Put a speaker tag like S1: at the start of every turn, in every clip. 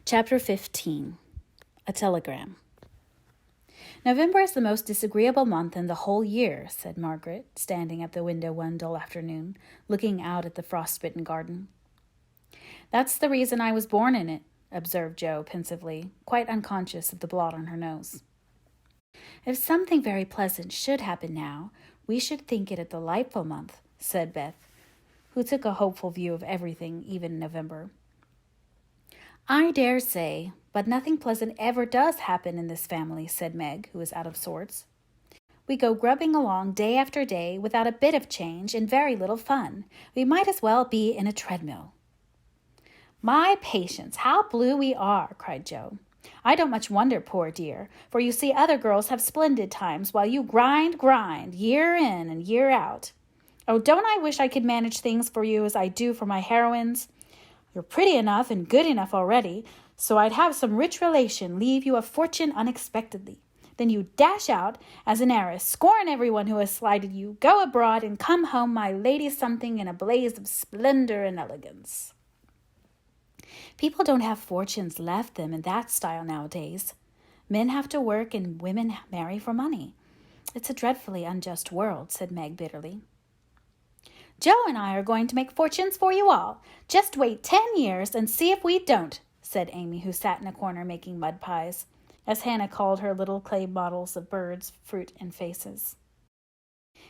S1: Chapter 15. A Telegram. "November is the most disagreeable month in the whole year," said Margaret, standing at the window one dull afternoon, looking out at the frost-bitten garden. "That's the reason I was born in it," observed Jo pensively, quite unconscious of the blot on her nose. "If something very pleasant should happen now, we should think it a delightful month," said Beth, who took a hopeful view of everything, even in November. "I dare say, but nothing pleasant ever does happen in this family," said Meg, who was out of sorts. "We go grubbing along day after day without a bit of change and very little fun. We might as well be in a treadmill." "My patience, how blue we are!" cried Jo. "I don't much wonder, poor dear, for you see other girls have splendid times while you grind, year in and year out. Oh, don't I wish I could manage things for you as I do for my heroines? You're pretty enough and good enough already, so I'd have some rich relation leave you a fortune unexpectedly. Then you dash out as an heiress, scorn everyone who has slighted you, go abroad, and come home my lady something in a blaze of splendor and elegance." "People don't have fortunes left them in that style nowadays. Men have to work and women marry for money. It's a dreadfully unjust world," said Meg bitterly. "Jo and I are going to make fortunes for you all. Just wait 10 years and see if we don't," said Amy, who sat in a corner making mud pies, as Hannah called her little clay models of birds, fruit, and faces.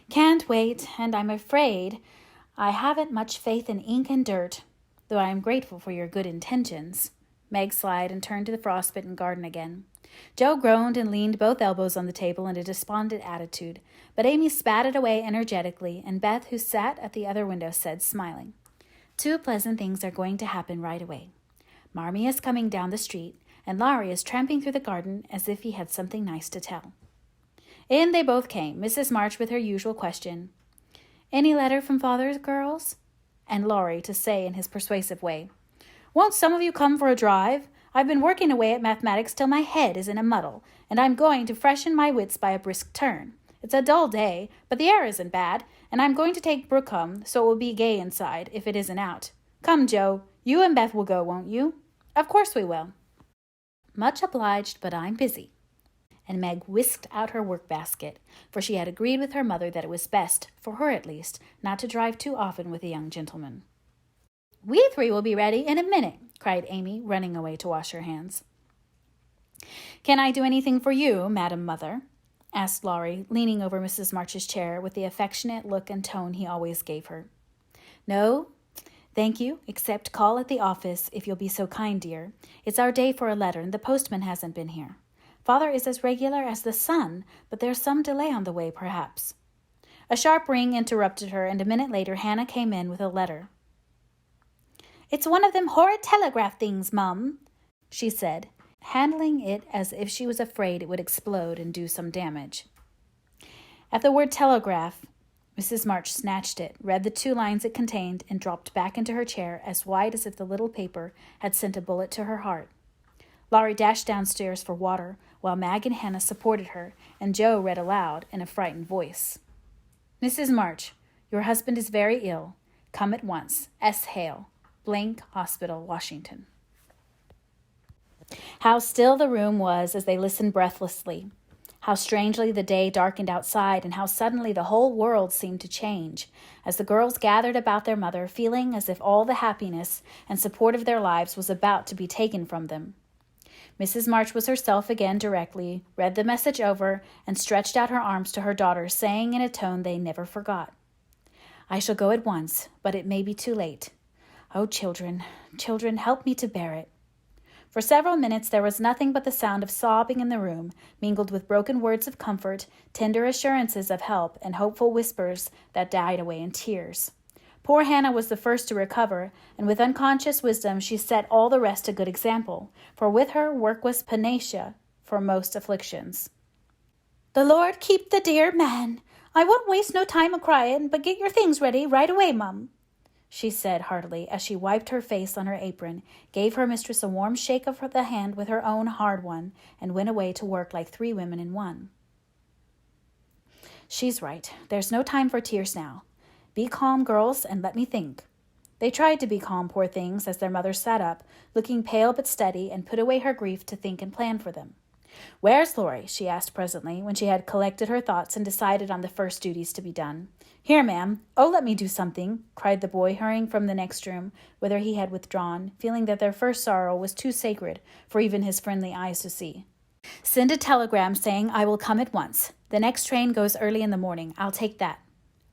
S1: "Can't wait, and I'm afraid I haven't much faith in ink and dirt, though I am grateful for your good intentions." Meg sighed and turned to the frostbitten garden again. Jo groaned and leaned both elbows on the table in a despondent attitude, but Amy spat it away energetically, and Beth, who sat at the other window, said, smiling, "Two pleasant things are going to happen right away. Marmee is coming down the street, and Laurie is tramping through the garden as if he had something nice to tell." In they both came, Mrs. March with her usual question, "Any letter from father, girls?" and Laurie to say in his persuasive way, "Won't some of you come for a drive? I've been working away at mathematics till my head is in a muddle, and I'm going to freshen my wits by a brisk turn. It's a dull day, but the air isn't bad, and I'm going to take Brooke home, so it will be gay inside, if it isn't out. Come, Jo, you and Beth will go, won't you?" "Of course we will." "Much obliged, but I'm busy." And Meg whisked out her work-basket, for she had agreed with her mother that it was best, for her at least, not to drive too often with a young gentleman. "We three will be ready in a minute," cried Amy, running away to wash her hands. "Can I do anything for you, Madam Mother?" asked Laurie, leaning over Mrs. March's chair with the affectionate look and tone he always gave her. "No, thank you, except call at the office, if you'll be so kind, dear. It's our day for a letter, and the postman hasn't been here. Father is as regular as the sun, but there's some delay on the way, perhaps." A sharp ring interrupted her, and a minute later Hannah came in with a letter. "It's one of them horrid telegraph things, Mum," she said, handling it as if she was afraid it would explode and do some damage. At the word telegraph, Mrs. March snatched it, read the 2 lines it contained, and dropped back into her chair as white as if the little paper had sent a bullet to her heart. Laurie dashed downstairs for water, while Mag and Hannah supported her, and Jo read aloud in a frightened voice. "Mrs. March, your husband is very ill. Come at once. S. Hale, Blank Hospital, Washington." How still the room was as they listened breathlessly. How strangely the day darkened outside, and how suddenly the whole world seemed to change, as the girls gathered about their mother, feeling as if all the happiness and support of their lives was about to be taken from them. Mrs. March was herself again directly, read the message over, and stretched out her arms to her daughter, saying in a tone they never forgot, "I shall go at once, but it may be too late. Oh, children, children, help me to bear it." For several minutes there was nothing but the sound of sobbing in the room, mingled with broken words of comfort, tender assurances of help, and hopeful whispers that died away in tears. Poor Hannah was the first to recover, and with unconscious wisdom she set all the rest a good example, for with her work was panacea for most afflictions. "The Lord keep the dear man. I won't waste no time a-crying, but get your things ready right away, Mum," she said heartily, as she wiped her face on her apron, gave her mistress a warm shake of the hand with her own hard one, and went away to work like 3 women in one. "She's right. There's no time for tears now. Be calm, girls, and let me think. They tried to be calm, poor things, as their mother sat up, looking pale but steady, and put away her grief to think and plan for them. "Where's Laurie?" she asked presently, when she had collected her thoughts and decided on the first duties to be done. "Here, ma'am. Oh, let me do something," cried the boy, hurrying from the next room, whither he had withdrawn, feeling that their first sorrow was too sacred for even his friendly eyes to see. "Send a telegram saying I will come at once. The next train goes early in the morning. I'll take that."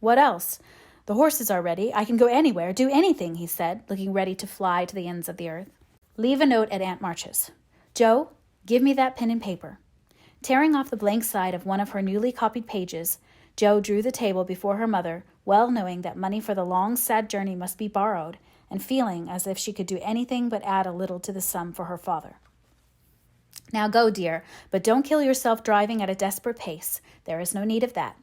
S1: "What else?" "The horses are ready. I can go anywhere, do anything," he said, looking ready to fly to the ends of the earth. "Leave a note at Aunt March's. Joe, give me that pen and paper." Tearing off the blank side of one of her newly copied pages, Joe drew the table before her mother, well knowing that money for the long, sad journey must be borrowed, and feeling as if she could do anything but add a little to the sum for her father. "Now go, dear, but don't kill yourself driving at a desperate pace. There is no need of that."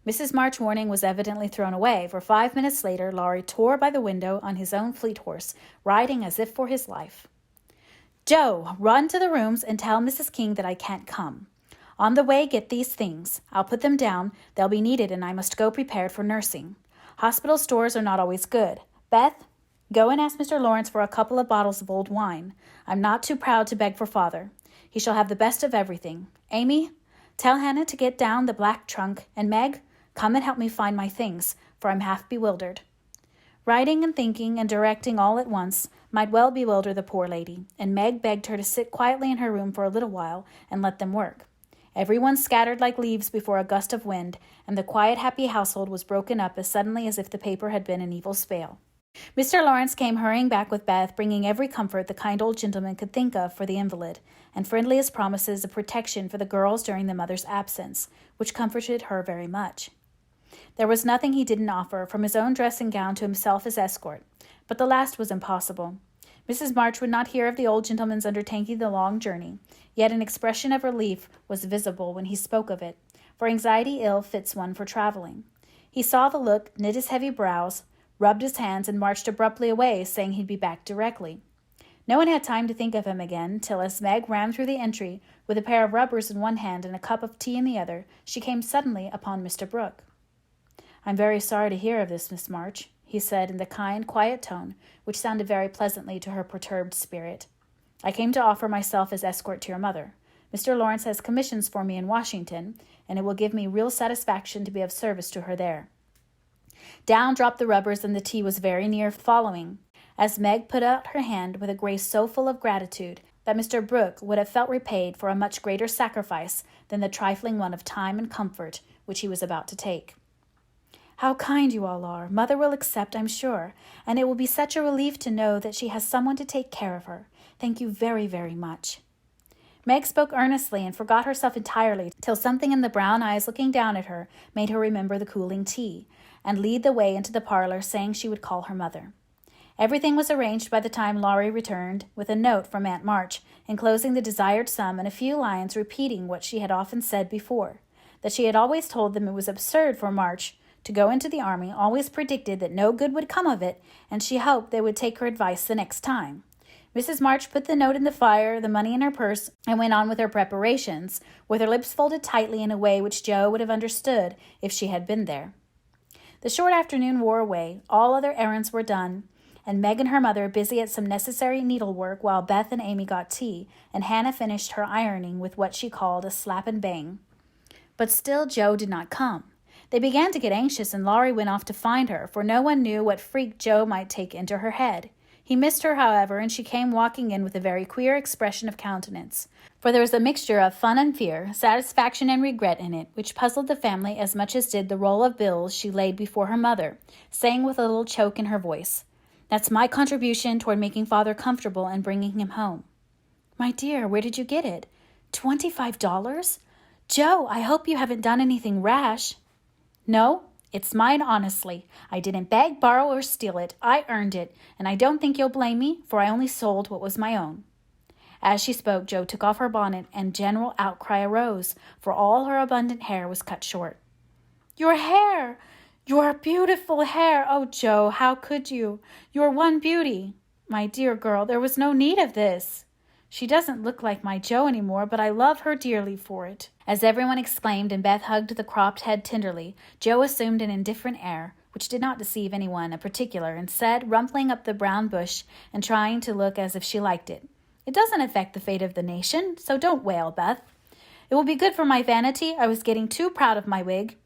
S1: Mrs. March's warning was evidently thrown away, for 5 minutes later Laurie tore by the window on his own fleet horse, riding as if for his life. "Joe, run to the rooms and tell Mrs. King that I can't come. On the way, get these things. I'll put them down. They'll be needed, and I must go prepared for nursing. Hospital stores are not always good. Beth, go and ask Mr. Lawrence for a couple of bottles of old wine. I'm not too proud to beg for father. He shall have the best of everything. Amy, tell Hannah to get down the black trunk, and Meg, come and help me find my things, for I'm half bewildered." Writing and thinking and directing all at once might well bewilder the poor lady, and Meg begged her to sit quietly in her room for a little while and let them work. Everyone scattered like leaves before a gust of wind, and the quiet, happy household was broken up as suddenly as if the paper had been an evil spell. Mr. Lawrence came hurrying back with Beth, bringing every comfort the kind old gentleman could think of for the invalid, and friendliest promises of protection for the girls during the mother's absence, which comforted her very much. There was nothing he didn't offer, from his own dressing gown to himself as escort, but the last was impossible. Mrs. March would not hear of the old gentleman's undertaking the long journey, yet an expression of relief was visible when he spoke of it, for anxiety ill fits one for traveling. He saw the look, knit his heavy brows, rubbed his hands, and marched abruptly away, saying he'd be back directly. No one had time to think of him again, till as Meg ran through the entry, with a pair of rubbers in one hand and a cup of tea in the other, she came suddenly upon Mr. Brooke. "I'm very sorry to hear of this, Miss March," he said in the kind, quiet tone which sounded very pleasantly to her perturbed spirit. "I came to offer myself as escort to your mother. Mr. Lawrence has commissions for me in Washington, and it will give me real satisfaction to be of service to her there." Down dropped the rubbers, and the tea was very near following, as Meg put out her hand with a grace so full of gratitude that Mr. Brooke would have felt repaid for a much greater sacrifice than the trifling one of time and comfort which he was about to take. "How kind you all are! Mother will accept, I'm sure, and it will be such a relief to know that she has someone to take care of her. Thank you very, very much." Meg spoke earnestly and forgot herself entirely, till something in the brown eyes looking down at her made her remember the cooling tea, and lead the way into the parlor, saying she would call her mother. Everything was arranged by the time Laurie returned, with a note from Aunt March, enclosing the desired sum and a few lines repeating what she had often said before, that she had always told them it was absurd for March to go into the army, always predicted that no good would come of it, and she hoped they would take her advice the next time. Mrs. March put the note in the fire, the money in her purse, and went on with her preparations, with her lips folded tightly in a way which Joe would have understood if she had been there. The short afternoon wore away, all other errands were done, and Meg and her mother busy at some necessary needlework, while Beth and Amy got tea, and Hannah finished her ironing with what she called a slap and bang. But still Joe did not come. They began to get anxious, and Laurie went off to find her, for no one knew what freak Joe might take into her head. He missed her, however, and she came walking in with a very queer expression of countenance, for there was a mixture of fun and fear, satisfaction and regret in it, which puzzled the family as much as did the roll of bills she laid before her mother, saying with a little choke in her voice, "That's my contribution toward making father comfortable and bringing him home." "My dear, where did you get it? $25? Joe, I hope you haven't done anything rash." "No, it's mine honestly. I didn't beg, borrow, or steal it. I earned it, and I don't think you'll blame me, for I only sold what was my own." As she spoke, Joe took off her bonnet, and general outcry arose, for all her abundant hair was cut short. "Your hair! Your beautiful hair! Oh, Joe, how could you? Your one beauty! My dear girl, there was no need of this. She doesn't look like my Joe any more, but I love her dearly for it." As everyone exclaimed and Beth hugged the cropped head tenderly, Joe assumed an indifferent air, which did not deceive anyone in particular, and said, rumpling up the brown bush and trying to look as if she liked it, "It doesn't affect the fate of the nation, so don't wail, Beth. It will be good for my vanity. I was getting too proud of my wig.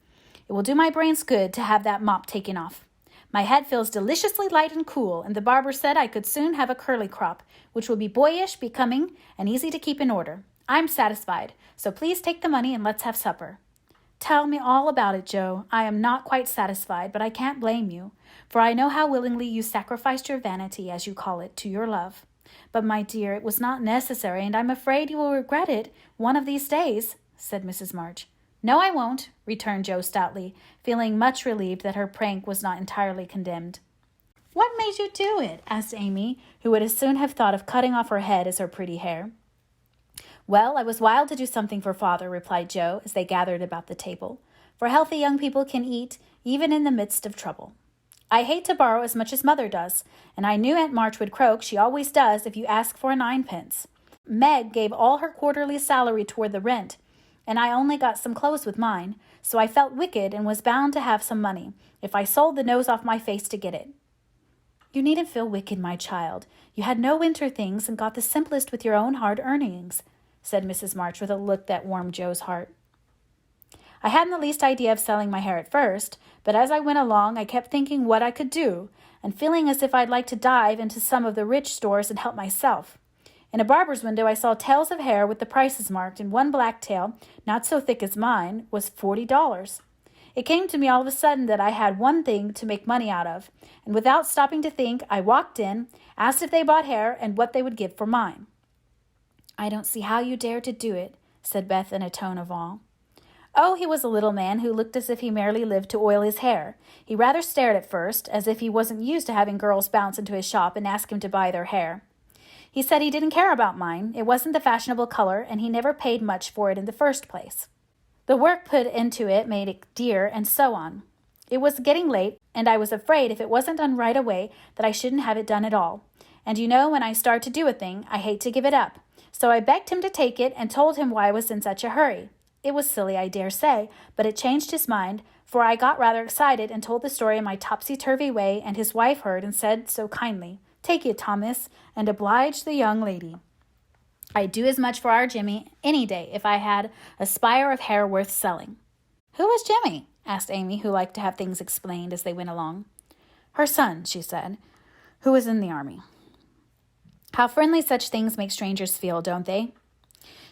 S1: It will do my brains good to have that mop taken off. My head feels deliciously light and cool, and the barber said I could soon have a curly crop, which will be boyish, becoming, and easy to keep in order. I'm satisfied, so please take the money and let's have supper." "Tell me all about it, Joe. I am not quite satisfied, but I can't blame you, for I know how willingly you sacrificed your vanity, as you call it, to your love. But, my dear, it was not necessary, and I'm afraid you will regret it one of these days," said Mrs. March. "No, I won't," returned Joe stoutly, feeling much relieved that her prank was not entirely condemned. "What made you do it?" asked Amy, who would as soon have thought of cutting off her head as her pretty hair. "Well, I was wild to do something for Father," replied Joe, as they gathered about the table. "For healthy young people can eat, even in the midst of trouble. I hate to borrow as much as Mother does, and I knew Aunt March would croak, she always does, if you ask for a 9-pence. Meg gave all her quarterly salary toward the rent, and I only got some clothes with mine, so I felt wicked and was bound to have some money, if I sold the nose off my face to get it." "You needn't feel wicked, my child. You had no winter things and got the simplest with your own hard earnings," said Mrs. March with a look that warmed Joe's heart. "I hadn't the least idea of selling my hair at first, but as I went along I kept thinking what I could do, and feeling as if I'd like to dive into some of the rich stores and help myself. In a barber's window I saw tails of hair with the prices marked, and one black tail, not so thick as mine, was $40. It came to me all of a sudden that I had one thing to make money out of, and without stopping to think, I walked in, asked if they bought hair and what they would give for mine." "I don't see how you dared to do it," said Beth in a tone of awe. "Oh, he was a little man who looked as if he merely lived to oil his hair. He rather stared at first, as if he wasn't used to having girls bounce into his shop and ask him to buy their hair. He said he didn't care about mine. It wasn't the fashionable color, and he never paid much for it in the first place. The work put into it made it dear, and so on. It was getting late, and I was afraid if it wasn't done right away that I shouldn't have it done at all. And you know, when I start to do a thing, I hate to give it up. So I begged him to take it and told him why I was in such a hurry. It was silly, I dare say, but it changed his mind, for I got rather excited and told the story in my topsy-turvy way, and his wife heard and said so kindly, 'Take it, Thomas, and oblige the young lady.' I'd do as much for our Jimmy any day if I had a spire of hair worth selling." "Who was Jimmy?" asked Amy, who liked to have things explained as they went along. "Her son," she said, "who was in the army. How friendly such things make strangers feel, don't they?"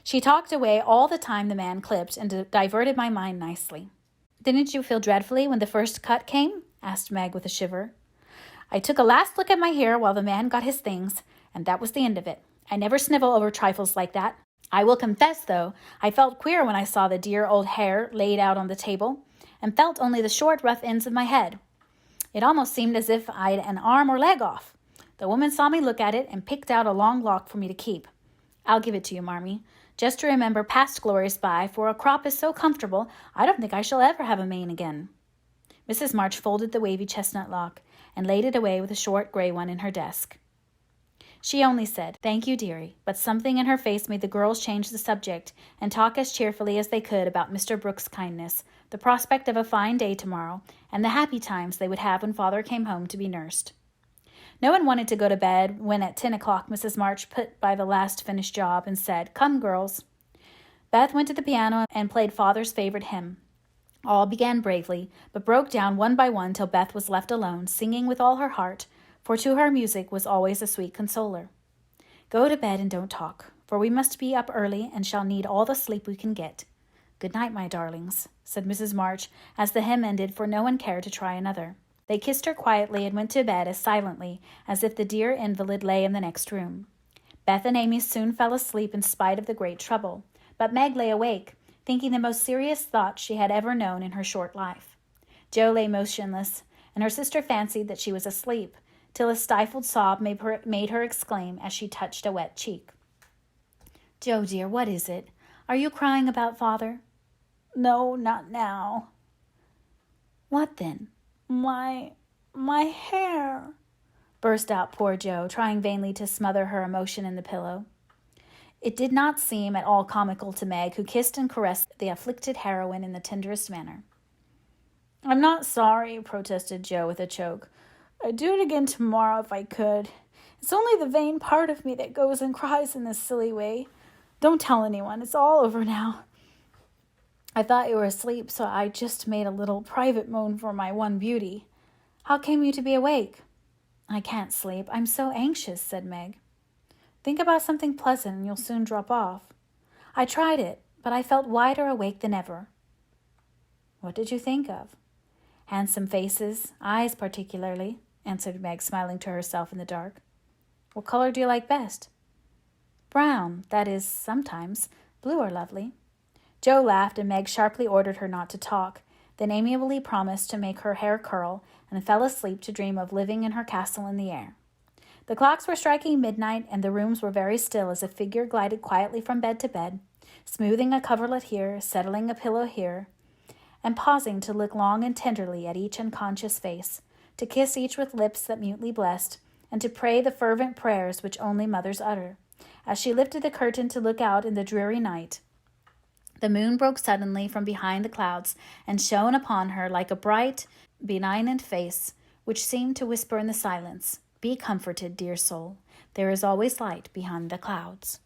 S1: She talked away all the time the man clipped and diverted my mind nicely. "Didn't you feel dreadfully when the first cut came?" asked Meg with a shiver. "I took a last look at my hair while the man got his things, and that was the end of it. I never snivel over trifles like that. I will confess, though, I felt queer when I saw the dear old hair laid out on the table, and felt only the short, rough ends of my head. It almost seemed as if I'd an arm or leg off. The woman saw me look at it and picked out a long lock for me to keep. I'll give it to you, Marmee, just to remember past glories by, for a crop is so comfortable, I don't think I shall ever have a mane again." Mrs. March folded the wavy chestnut lock and laid it away with a short gray one in her desk. She only said, "Thank you, dearie," but something in her face made the girls change the subject and talk as cheerfully as they could about Mr. Brooks' kindness, the prospect of a fine day tomorrow, and the happy times they would have when Father came home to be nursed. No one wanted to go to bed when at 10 o'clock Mrs. March put by the last finished job and said, "Come, girls." Beth went to the piano and played Father's favorite hymn. All began bravely, but broke down one by one till Beth was left alone, singing with all her heart, for to her music was always a sweet consoler. "Go to bed and don't talk, for we must be up early and shall need all the sleep we can get. Good night, my darlings," said Mrs. March as the hymn ended, for no one cared to try another. They kissed her quietly and went to bed as silently as if the dear invalid lay in the next room. Beth and Amy soon fell asleep in spite of the great trouble, but Meg lay awake, thinking the most serious thoughts she had ever known in her short life. Joe lay motionless, and her sister fancied that she was asleep, till a stifled sob made her exclaim as she touched a wet cheek. "Joe, dear, what is it? Are you crying about Father?" "No, not now." "What then?" My hair," burst out poor Joe, trying vainly to smother her emotion in the pillow. It did not seem at all comical to Meg, who kissed and caressed the afflicted heroine in the tenderest manner. I'm not sorry, protested Joe with a choke. I'd do it again tomorrow if I could. It's only the vain part of me that goes and cries in this silly way. Don't tell anyone. It's all over now. I thought you were asleep, so I just made a little private moan for my one beauty. How came you to be awake? I can't sleep. I'm so anxious, said Meg. Think about something pleasant and you'll soon drop off. I tried it, but I felt wider awake than ever. What did you think of? Handsome faces, eyes particularly, answered Meg, smiling to herself in the dark. What color do you like best? Brown, that is, sometimes. Blue are lovely. Joe laughed, and Meg sharply ordered her not to talk, then amiably promised to make her hair curl, and fell asleep to dream of living in her castle in the air. The clocks were striking midnight, and the rooms were very still as a figure glided quietly from bed to bed, smoothing a coverlet here, settling a pillow here, and pausing to look long and tenderly at each unconscious face, to kiss each with lips that mutely blessed, and to pray the fervent prayers which only mothers utter. As she lifted the curtain to look out in the dreary night, the moon broke suddenly from behind the clouds and shone upon her like a bright, benignant face, which seemed to whisper in the silence, Be comforted, dear soul. There is always light behind the clouds.